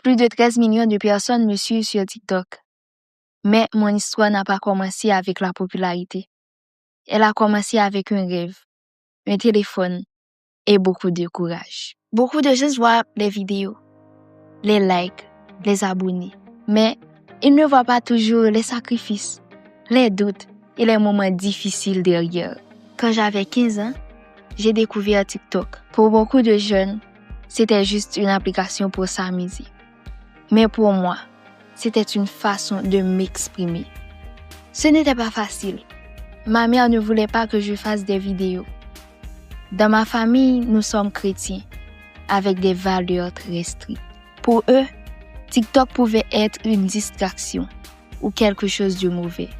Plus de 13 millions de personnes me suivent sur TikTok. Mais mon histoire n'a pas commencé avec la popularité. Elle a commencé avec un rêve, un téléphone et beaucoup de courage. Beaucoup de gens voient les vidéos, les likes, les abonnés. Mais ils ne voient pas toujours les sacrifices, les doutes et les moments difficiles derrière. Quand j'avais 15 ans, j'ai découvert TikTok. Pour beaucoup de jeunes, c'était juste une application pour s'amuser. Mais pour moi, c'était une façon de m'exprimer. Ce n'était pas facile. Ma mère ne voulait pas que je fasse des vidéos. Dans ma famille, nous sommes chrétiens, avec des valeurs très strictes. Pour eux, TikTok pouvait être une distraction ou quelque chose de mauvais.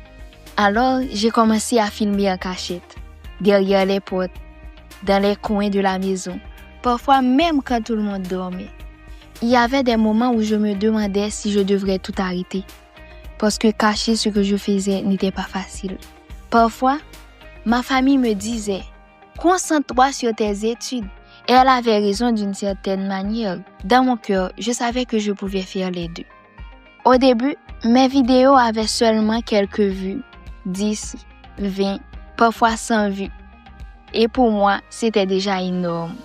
Alors, j'ai commencé à filmer en cachette, derrière les portes, dans les coins de la maison, parfois même quand tout le monde dormait. Il y avait des moments où je me demandais si je devrais tout arrêter, parce que cacher ce que je faisais n'était pas facile. Parfois, ma famille me disait « Concentre-toi sur tes études ». Et elle avait raison d'une certaine manière. Dans mon cœur, je savais que je pouvais faire les deux. Au début, mes vidéos avaient seulement quelques vues, 10, 20, parfois 100 vues. Et pour moi, c'était déjà énorme.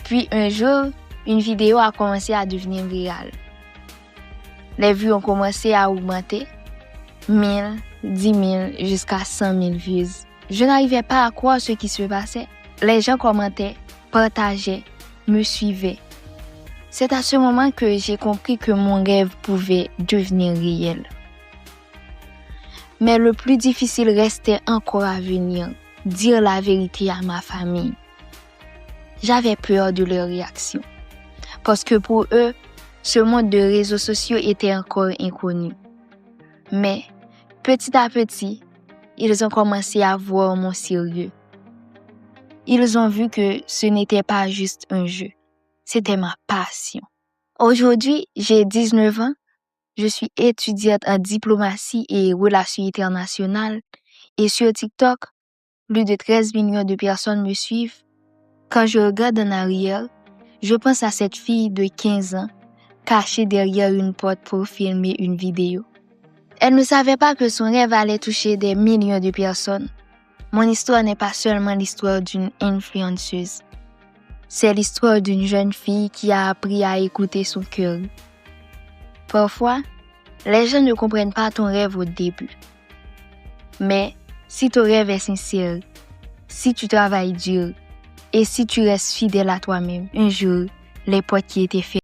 Puis un jour, une vidéo a commencé à devenir virale. Les vues ont commencé à augmenter, 1000, 10 000, jusqu'à 100 000 vues. Je n'arrivais pas à croire ce qui se passait. Les gens commentaient, partageaient, me suivaient. C'est à ce moment que j'ai compris que mon rêve pouvait devenir réel. Mais le plus difficile restait encore à venir, dire la vérité à ma famille. J'avais peur de leur réaction, parce que pour eux, ce monde de réseaux sociaux était encore inconnu. Mais petit à petit, ils ont commencé à voir mon sérieux. Ils ont vu que ce n'était pas juste un jeu, c'était ma passion. Aujourd'hui, j'ai 19 ans, je suis étudiante en diplomatie et relations internationales et sur TikTok, plus de 13 millions de personnes me suivent. Quand je regarde en arrière, je pense à cette fille de 15 ans cachée derrière une porte pour filmer une vidéo. Elle ne savait pas que son rêve allait toucher des millions de personnes. Mon histoire n'est pas seulement l'histoire d'une influenceuse. C'est l'histoire d'une jeune fille qui a appris à écouter son cœur. Parfois, les gens ne comprennent pas ton rêve au début. Mais si ton rêve est sincère, si tu travailles dur et si tu restes fidèle à toi-même, un jour, les portes qui étaient fermées